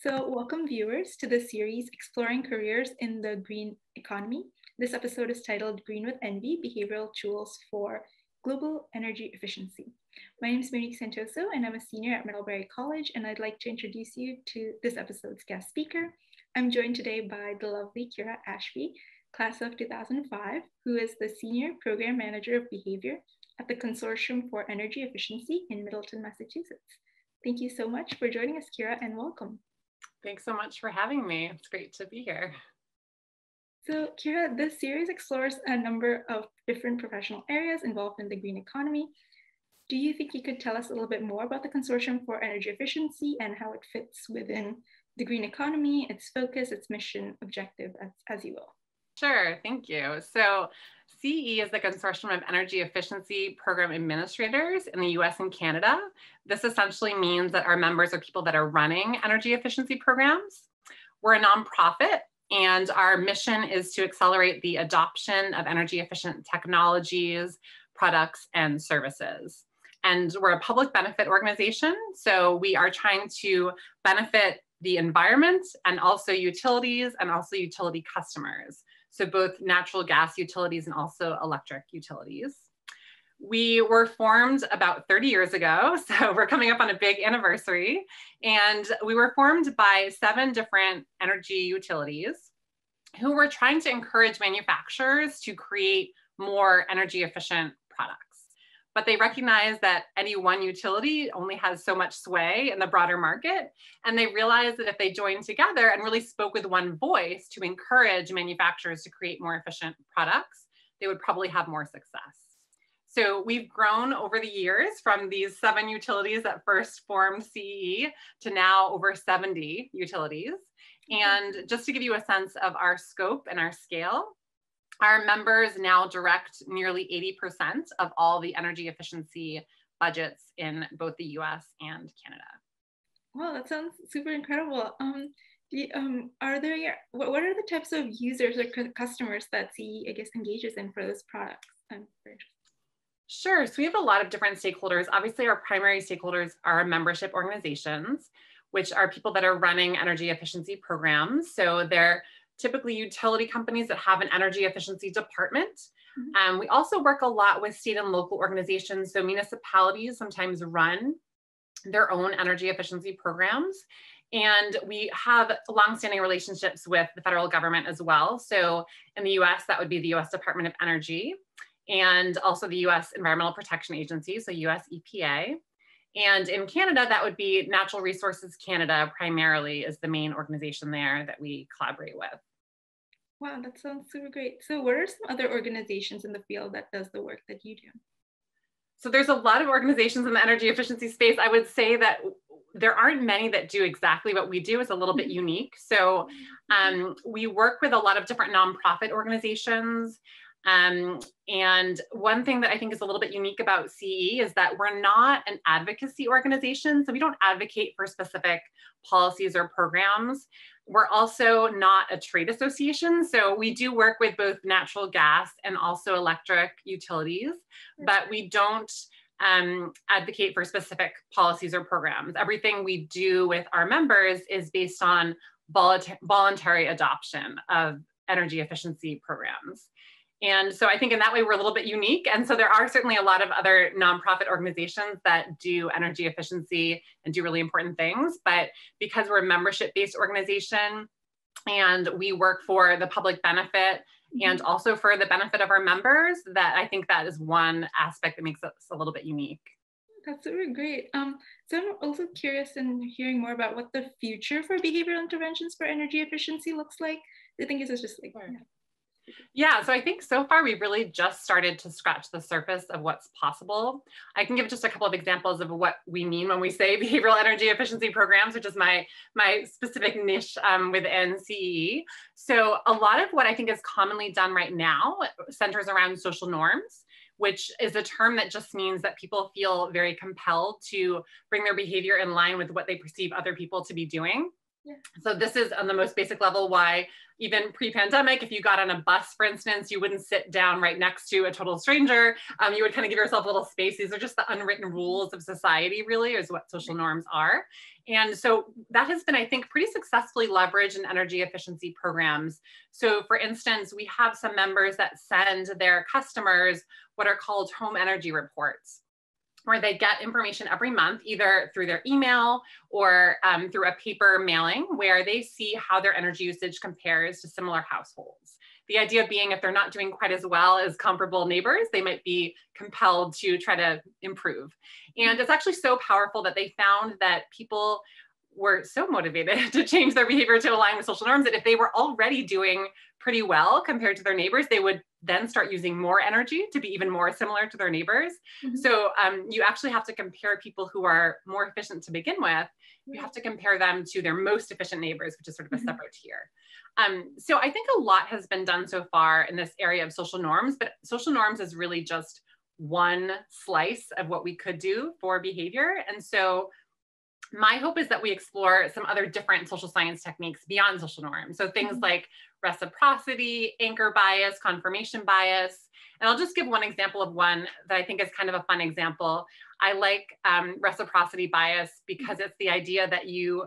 So, welcome viewers to the series Exploring Careers in the Green Economy. This episode is titled Green with Envy, Behavioral Tools for Global Energy Efficiency. My name is Monique Santoso, and I'm a senior at Middlebury College, and I'd like to introduce you to this episode's guest speaker. I'm joined today by the lovely Kira Ashby, class of 2005, who is the Senior Program Manager of Behavior at the Consortium for Energy Efficiency in Middleton, Massachusetts. Thank you so much for joining us, Kira, and welcome. Thanks so much for having me. It's great to be here. So, Kira, this series explores a number of different professional areas involved in the green economy. Do you think you could tell us a little bit more about the Consortium for Energy Efficiency and how it fits within the green economy, its focus, its mission, objective, as you will? Sure, thank you. So CE is the Consortium of Energy Efficiency Program Administrators in the US and Canada. This essentially means that our members are people that are running energy efficiency programs. We're a nonprofit, and our mission is to accelerate the adoption of energy efficient technologies, products, and services. And we're a public benefit organization, so we are trying to benefit the environment and also utilities and also utility customers. So both natural gas utilities and also electric utilities. We were formed about 30 years ago, so we're coming up on a big anniversary. And we were formed by 7 different energy utilities who were trying to encourage manufacturers to create more energy efficient products. But they recognize that any one utility only has so much sway in the broader market. And they realized that if they joined together and really spoke with one voice to encourage manufacturers to create more efficient products, they would probably have more success. So we've grown over the years from these 7 utilities that first formed CEE to now over 70 utilities. And just to give you a sense of our scope and our scale, our members now direct nearly 80% of all the energy efficiency budgets in both the US and Canada. Wow, that sounds super incredible. What are the types of users or customers that CE, I guess, engages in for this product? Sure, so we have a lot of different stakeholders. Obviously, our primary stakeholders are membership organizations, which are people that are running energy efficiency programs. So they're typically utility companies that have an energy efficiency department. We also work a lot with state and local organizations. So municipalities sometimes run their own energy efficiency programs. And we have longstanding relationships with the federal government as well. So in the US, that would be the US Department of Energy, and also the US Environmental Protection Agency, so US EPA. And in Canada, that would be Natural Resources Canada primarily is the main organization there that we collaborate with. Wow, that sounds super great. So what are some other organizations in the field that does the work that you do? So there's a lot of organizations in the energy efficiency space. I would say that there aren't many that do exactly what we do. It's a little bit unique. So we work with a lot of different nonprofit organizations. And one thing that I think is a little bit unique about CE is that we're not an advocacy organization. So we don't advocate for specific policies or programs. We're also not a trade association. So we do work with both natural gas and also electric utilities, but we don't advocate for specific policies or programs. Everything we do with our members is based on voluntary adoption of energy efficiency programs. And so I think in that way, we're a little bit unique. And so there are certainly a lot of other nonprofit organizations that do energy efficiency and do really important things. But because we're a membership-based organization and we work for the public benefit and also for the benefit of our members, that I think that is one aspect that makes us a little bit unique. That's super great. So I'm also curious in hearing more about what the future for behavioral interventions for energy efficiency looks like. I think it's just like, Yeah, so I think so far we've really just started to scratch the surface of what's possible. I can give just a couple of examples of what we mean when we say behavioral energy efficiency programs, which is my specific niche within CE. So a lot of what I think is commonly done right now centers around social norms, which is a term that just means that people feel very compelled to bring their behavior in line with what they perceive other people to be doing. Yeah. So this is on the most basic level why even pre-pandemic, if you got on a bus, for instance, you wouldn't sit down right next to a total stranger. You would kind of give yourself a little space. These are just the unwritten rules of society, really, is what social norms are. And so that has been, I think, pretty successfully leveraged in energy efficiency programs. So for instance, we have some members that send their customers what are called home energy reports, where they get information every month, either through their email or through a paper mailing, where they see how their energy usage compares to similar households. The idea being, if they're not doing quite as well as comparable neighbors, they might be compelled to try to improve. And it's actually so powerful that they found that people were so motivated to change their behavior to align with social norms that if they were already doing pretty well compared to their neighbors, they would then start using more energy to be even more similar to their neighbors. Mm-hmm. So you actually have to compare people who are more efficient to begin with. You have to compare them to their most efficient neighbors, which is sort of a separate tier. So I think a lot has been done so far in this area of social norms, but social norms is really just one slice of what we could do for behavior. And so my hope is that we explore some other different social science techniques beyond social norms. So things like reciprocity, anchor bias, confirmation bias. And I'll just give one example of one that I think is kind of a fun example. I like reciprocity bias because it's the idea that you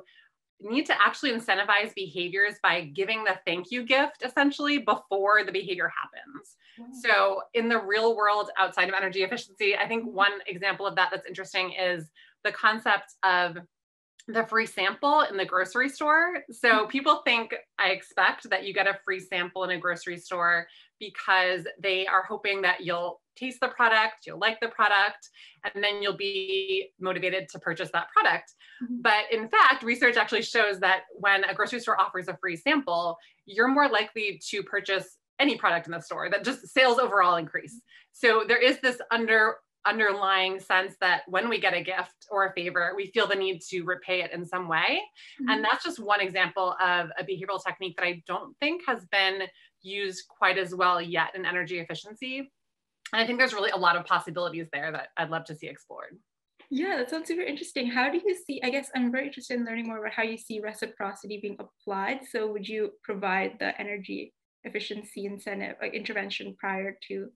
need to actually incentivize behaviors by giving the thank you gift essentially before the behavior happens. So in the real world outside of energy efficiency, I think one example of that that's interesting is the concept of the free sample in the grocery store. So people think, I expect, that you get a free sample in a grocery store because they are hoping that you'll taste the product, you'll like the product, and then you'll be motivated to purchase that product. But in fact, research actually shows that when a grocery store offers a free sample, you're more likely to purchase any product in the store, that just sales overall increase. So there is this underlying sense that when we get a gift or a favor, we feel the need to repay it in some way. And that's just one example of a behavioral technique that I don't think has been used quite as well yet in energy efficiency. And I think there's really a lot of possibilities there that I'd love to see explored. Yeah, that sounds super interesting. How do you see, I guess I'm very interested in learning more about how you see reciprocity being applied. So would you provide the energy efficiency incentive, like intervention prior to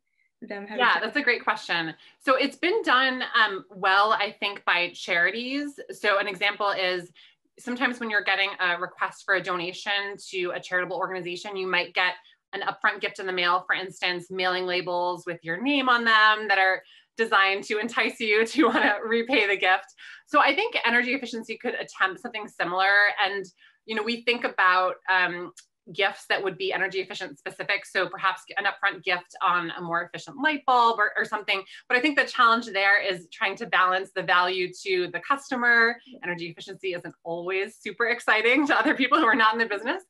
them having? Yeah, that's a great question. So it's been done well, I think, by charities. So an example is sometimes when you're getting a request for a donation to a charitable organization, you might get an upfront gift in the mail, for instance, mailing labels with your name on them that are designed to entice you to want to repay the gift. So I think energy efficiency could attempt something similar. And, you know, we think about gifts that would be energy efficient specific. So perhaps an upfront gift on a more efficient light bulb or something. But I think the challenge there is trying to balance the value to the customer. Energy efficiency isn't always super exciting to other people who are not in the business,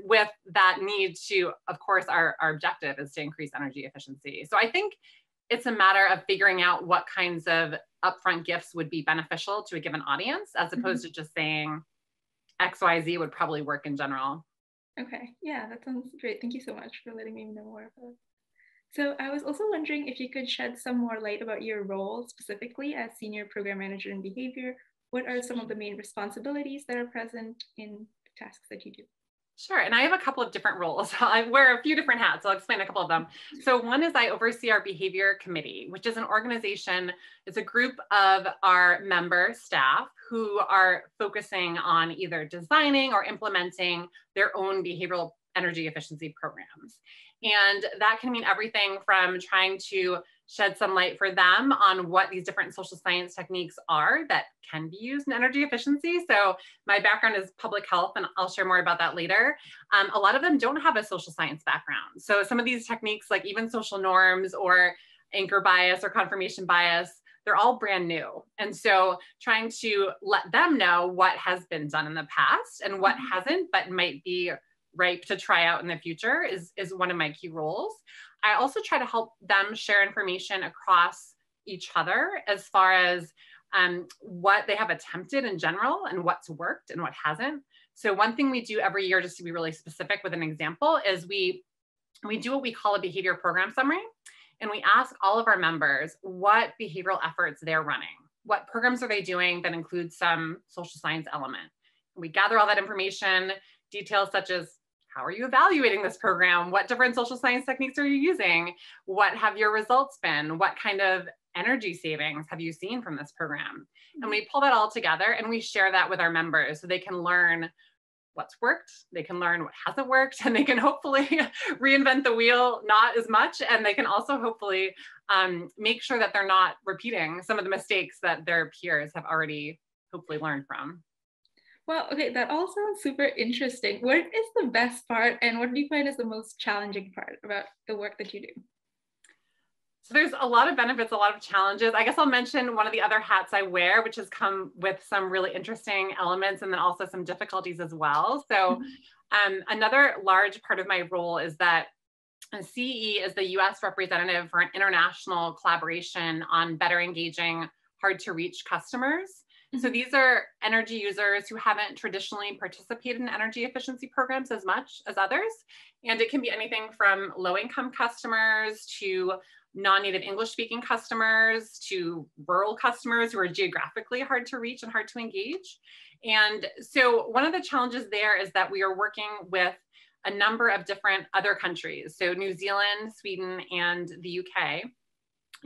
with that need to, of course, our objective is to increase energy efficiency. So I think it's a matter of figuring out what kinds of upfront gifts would be beneficial to a given audience, as opposed to just saying XYZ would probably work in general. Okay, yeah, that sounds great. Thank you so much for letting me know more about it. So I was also wondering if you could shed some more light about your role specifically as Senior Program Manager in Behavior. What are some of the main responsibilities that are present in the tasks that you do? Sure, and I have a couple of different roles. I wear a few different hats. I'll explain a couple of them. So one is I oversee our behavior committee, which is an organization, it's a group of our member staff who are focusing on either designing or implementing their own behavioral energy efficiency programs. And that can mean everything from trying to shed some light for them on what these different social science techniques are that can be used in energy efficiency. So my background is public health, and I'll share more about that later. A lot of them don't have a social science background. So some of these techniques, like even social norms or anchor bias or confirmation bias, they're all brand new. And so trying to let them know what has been done in the past and what hasn't, but might be ripe to try out in the future is one of my key roles. I also try to help them share information across each other as far as what they have attempted in general and what's worked and what hasn't. So one thing we do every year, just to be really specific with an example, is we do what we call a behavior program summary. And we ask all of our members what behavioral efforts they're running. What programs are they doing that include some social science element? We gather all that information, details such as how are you evaluating this program? What different social science techniques are you using? What have your results been? What kind of energy savings have you seen from this program? And we pull that all together and we share that with our members so they can learn what's worked, they can learn what hasn't worked, and they can hopefully reinvent the wheel not as much. And they can also hopefully make sure that they're not repeating some of the mistakes that their peers have already hopefully learned from. Well, okay, that all sounds super interesting. What is the best part and what do you find is the most challenging part about the work that you do? So there's a lot of benefits, a lot of challenges. I guess I'll mention one of the other hats I wear, which has come with some really interesting elements and then also some difficulties as well. So another large part of my role is that CE is the US representative for an international collaboration on better engaging hard to reach customers. So these are energy users who haven't traditionally participated in energy efficiency programs as much as others. And it can be anything from low-income customers to non-native English speaking customers to rural customers who are geographically hard to reach and hard to engage. And so one of the challenges there is that we are working with a number of different other countries. So New Zealand, Sweden, and the UK.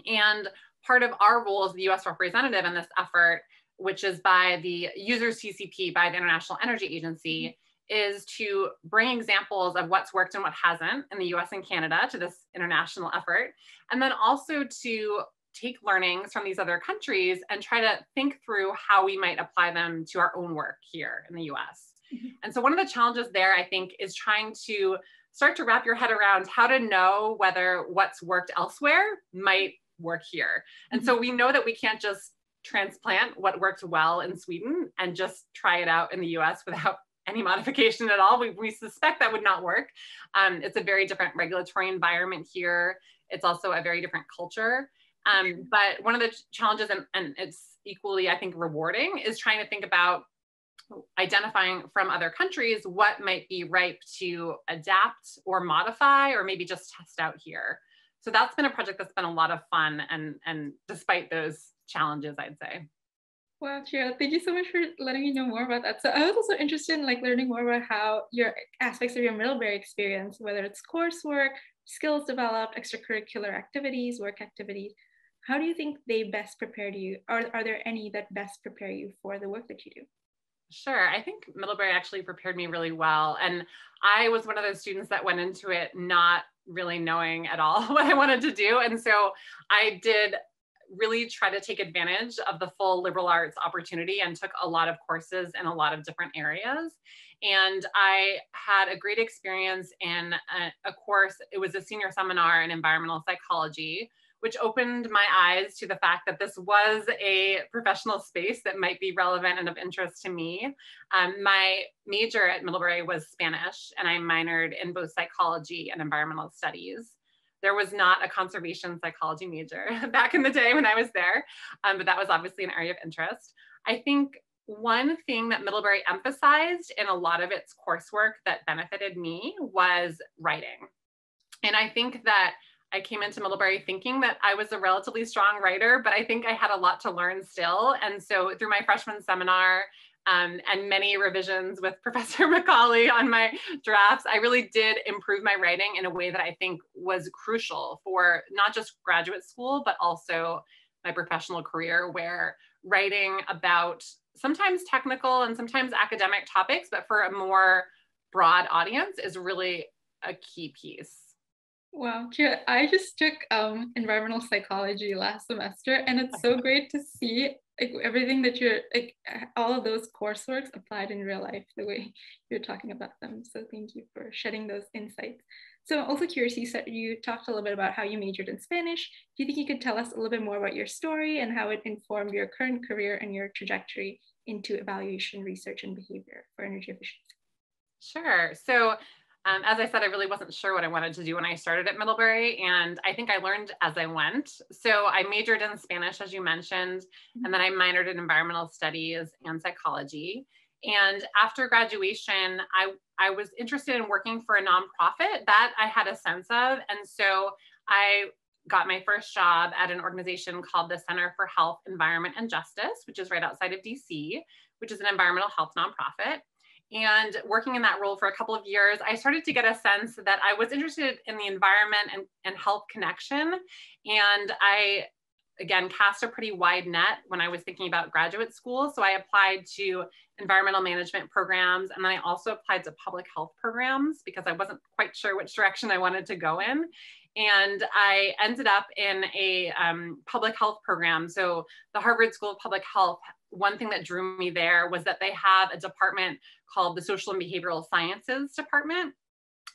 And part of our role as the US representative in this effort, which is by the users TCP, by the International Energy Agency, is to bring examples of what's worked and what hasn't in the US and Canada to this international effort. And then also to take learnings from these other countries and try to think through how we might apply them to our own work here in the US. And so one of the challenges there, I think, is trying to start to wrap your head around how to know whether what's worked elsewhere might work here. And so we know that we can't just transplant what worked well in Sweden and just try it out in the US without any modification at all. We suspect that would not work. It's a very different regulatory environment here. It's also a very different culture. But one of the challenges, and it's equally, I think, rewarding, is trying to think about identifying from other countries what might be ripe to adapt or modify or maybe just test out here. So that's been a project that's been a lot of fun, and despite those challenges, I'd say. Wow, Shira, thank you so much for letting me know more about that. So I was also interested in learning more about how your aspects of your Middlebury experience, whether it's coursework, skills developed, extracurricular activities, work activities. How do you think they best prepared you? Are there any that best prepare you for the work that you do? Sure. I think Middlebury actually prepared me really well. And I was one of those students that went into it not really knowing at all what I wanted to do. And so I did really try to take advantage of the full liberal arts opportunity and took a lot of courses in a lot of different areas. And I had a great experience in a course. It was a senior seminar in environmental psychology, which opened my eyes to the fact that this was a professional space that might be relevant and of interest to me. My major at Middlebury was Spanish, and I minored in both psychology and environmental studies. There was not a conservation psychology major back in the day when I was there, but that was obviously an area of interest. I think one thing that Middlebury emphasized in a lot of its coursework that benefited me was writing. And I think that I came into Middlebury thinking that I was a relatively strong writer, but I think I had a lot to learn still. And so through my freshman seminar and many revisions with Professor Macaulay on my drafts, I really did improve my writing in a way that I think was crucial for not just graduate school, but also my professional career, where writing about sometimes technical and sometimes academic topics, but for a more broad audience is really a key piece. Wow, Kira, I just took environmental psychology last semester, and it's so great to see everything that you're all of those courseworks applied in real life the way you're talking about them. So thank you for shedding those insights. So I'm also curious, you talked a little bit about how you majored in Spanish. Do you think you could tell us a little bit more about your story and how it informed your current career and your trajectory into evaluation, research, and behavior for energy efficiency? Sure. So as I said, I really wasn't sure what I wanted to do when I started at Middlebury, and I think I learned as I went. So I majored in Spanish, as you mentioned, and then I minored in environmental studies and psychology. And after graduation, I was interested in working for a nonprofit that I had a sense of. And so I got my first job at an organization called the Center for Health, Environment, and Justice, which is right outside of DC, which is an environmental health nonprofit. And working in that role for a couple of years, I started to get a sense that I was interested in the environment and health connection. And I, again, cast a pretty wide net when I was thinking about graduate school. So I applied to environmental management programs, and then I also applied to public health programs because I wasn't quite sure which direction I wanted to go in. And I ended up in a public health program. So the Harvard School of Public Health, one thing that drew me there was that they have a department called the Social and Behavioral Sciences Department,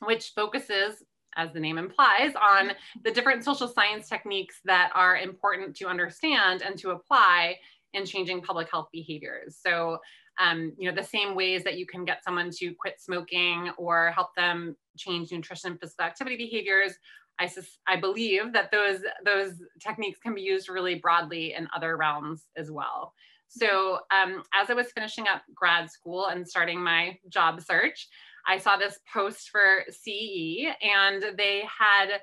which focuses, as the name implies, on the different social science techniques that are important to understand and to apply in changing public health behaviors. So, you know, the same ways that you can get someone to quit smoking or help them change nutrition and physical activity behaviors, I believe that those techniques can be used really broadly in other realms as well. So as I was finishing up grad school and starting my job search, I saw this post for CE, and they had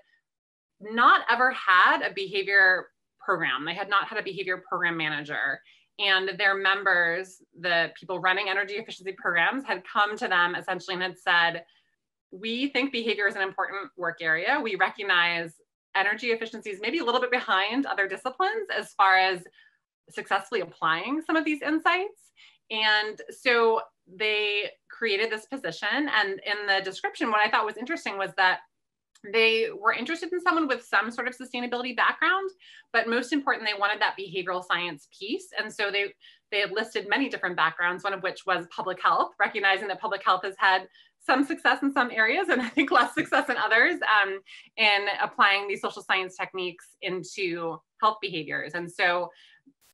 not ever had a behavior program. They had not had a behavior program manager. And their members, the people running energy efficiency programs, had come to them essentially and had said, we think behavior is an important work area. We recognize energy efficiency is maybe a little bit behind other disciplines as far as successfully applying some of these insights. And so they created this position. And in the description, what I thought was interesting was that they were interested in someone with some sort of sustainability background, but most important, they wanted that behavioral science piece. And so they had listed many different backgrounds, one of which was public health, recognizing that public health has had some success in some areas and I think less success in others in applying these social science techniques into health behaviors. And so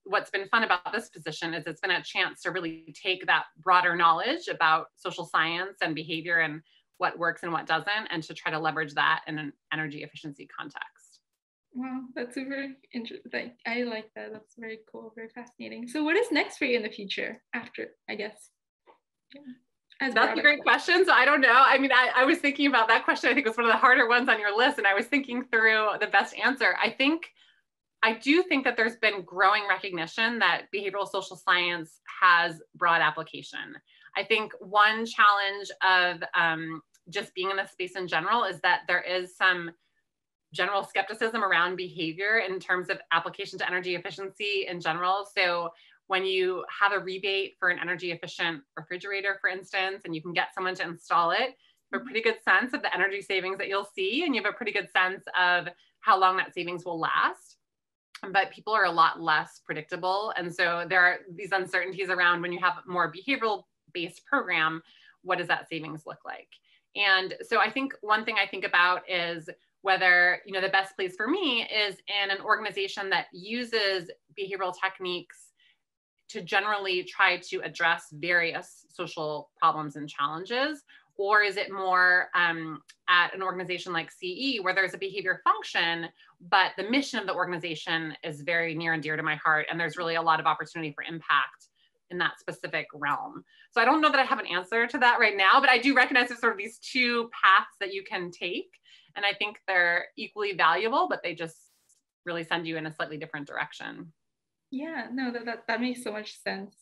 what's been fun about this position is it's been a chance to really take that broader knowledge about social science and behavior and what works and what doesn't, and to try to leverage that in an energy efficiency context. Wow, that's super interesting. I like that. That's very cool, very fascinating. So what is next for you in the future after, I guess? Yeah. That's a great question. So I don't know. I mean, I was thinking about that question. I think it was one of the harder ones on your list, and I was thinking through the best answer. I do think that there's been growing recognition that behavioral social science has broad application. I think one challenge of just being in this space in general is that there is some general skepticism around behavior in terms of application to energy efficiency in general. So when you have a rebate for an energy efficient refrigerator, for instance, and you can get someone to install it, you have a pretty good sense of the energy savings that you'll see, and you have a pretty good sense of how long that savings will last. But people are a lot less predictable. And so there are these uncertainties around when you have a more behavioral based program, what does that savings look like? And so I think one thing I think about is whether, you know, the best place for me is in an organization that uses behavioral techniques to generally try to address various social problems and challenges, or is it more at an organization like CE where there's a behavior function, but the mission of the organization is very near and dear to my heart, and there's really a lot of opportunity for impact in that specific realm. So I don't know that I have an answer to that right now, but I do recognize there's sort of these two paths that you can take. And I think they're equally valuable, but they just really send you in a slightly different direction. Yeah, no, that makes so much sense.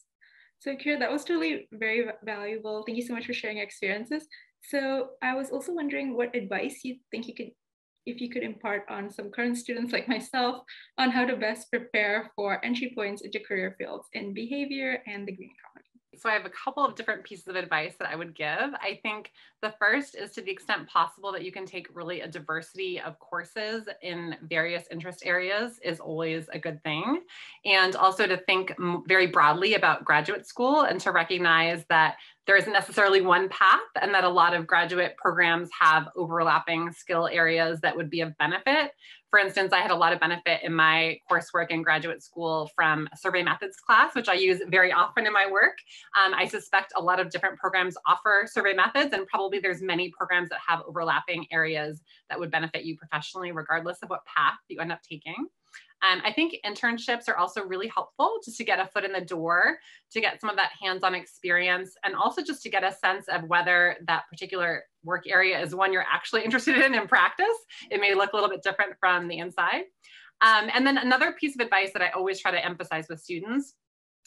So Kira, that was totally very valuable. Thank you so much for sharing your experiences. So I was also wondering what advice you think if you could impart on some current students like myself on how to best prepare for entry points into career fields in behavior and the green economy. So I have a couple of different pieces of advice that I would give. I think the first is, to the extent possible, that you can take really a diversity of courses in various interest areas is always a good thing. And also to think very broadly about graduate school and to recognize that there isn't necessarily one path, and that a lot of graduate programs have overlapping skill areas that would be of benefit. For instance, I had a lot of benefit in my coursework in graduate school from a survey methods class, which I use very often in my work. I suspect a lot of different programs offer survey methods, and probably there's many programs that have overlapping areas that would benefit you professionally, regardless of what path you end up taking. I think internships are also really helpful, just to get a foot in the door, to get some of that hands-on experience, and also just to get a sense of whether that particular work area is one you're actually interested in practice. It may look a little bit different from the inside. And then another piece of advice that I always try to emphasize with students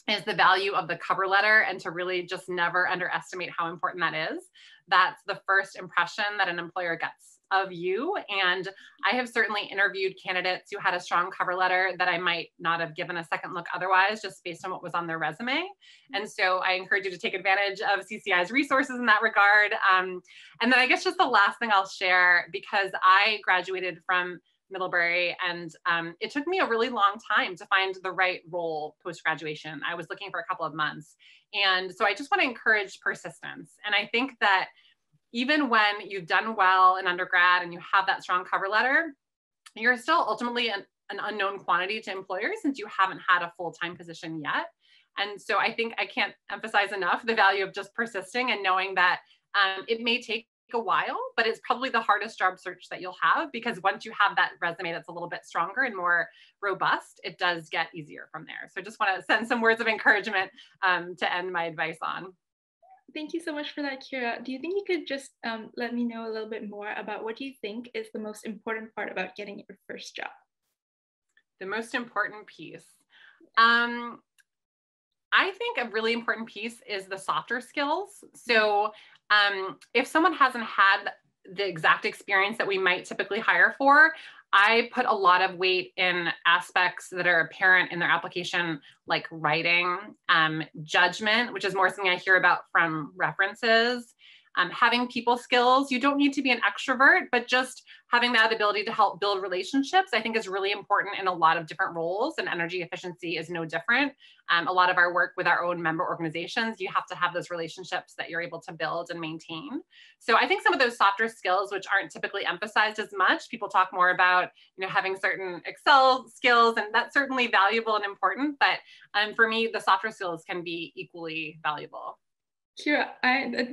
is the value of the cover letter, and to really just never underestimate how important that is. That's the first impression that an employer gets of you. And I have certainly interviewed candidates who had a strong cover letter that I might not have given a second look otherwise, just based on what was on their resume. And so I encourage you to take advantage of CCI's resources in that regard. And then I guess just the last thing I'll share, because I graduated from Middlebury, and it took me a really long time to find the right role post-graduation. I was looking for a couple of months. And so I just want to encourage persistence. And I think that even when you've done well in undergrad and you have that strong cover letter, you're still ultimately an unknown quantity to employers, since you haven't had a full-time position yet. And so I think I can't emphasize enough the value of just persisting and knowing that it may take a while, but it's probably the hardest job search that you'll have, because once you have that resume that's a little bit stronger and more robust, it does get easier from there. So I just want to send some words of encouragement to end my advice on. Thank you so much for that, Kira. Do you think you could just let me know a little bit more about what you think is the most important part about getting your first job? The most important piece. I think a really important piece is the softer skills. So if someone hasn't had the exact experience that we might typically hire for, I put a lot of weight in aspects that are apparent in their application, like writing, judgment, which is more something I hear about from references, having people skills. You don't need to be an extrovert, but just having that ability to help build relationships, I think, is really important in a lot of different roles, and energy efficiency is no different. A lot of our work with our own member organizations, you have to have those relationships that you're able to build and maintain. So I think some of those softer skills, which aren't typically emphasized as much, people talk more about, having certain Excel skills, and that's certainly valuable and important. But for me, the softer skills can be equally valuable. Kira,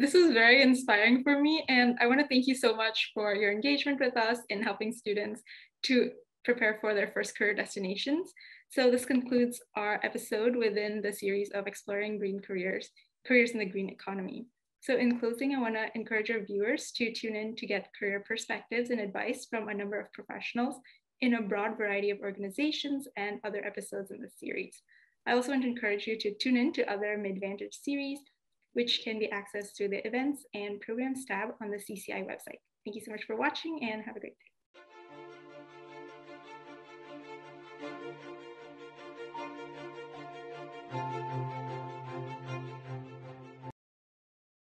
this is very inspiring for me, and I want to thank you so much for your engagement with us in helping students to prepare for their first career destinations. So this concludes our episode within the series of exploring green careers in the green economy. So in closing, I want to encourage our viewers to tune in to get career perspectives and advice from a number of professionals in a broad variety of organizations and other episodes in the series. I also want to encourage you to tune in to other MIDDVantage series, which can be accessed through the events and programs tab on the CCI website. Thank you so much for watching, and have a great day.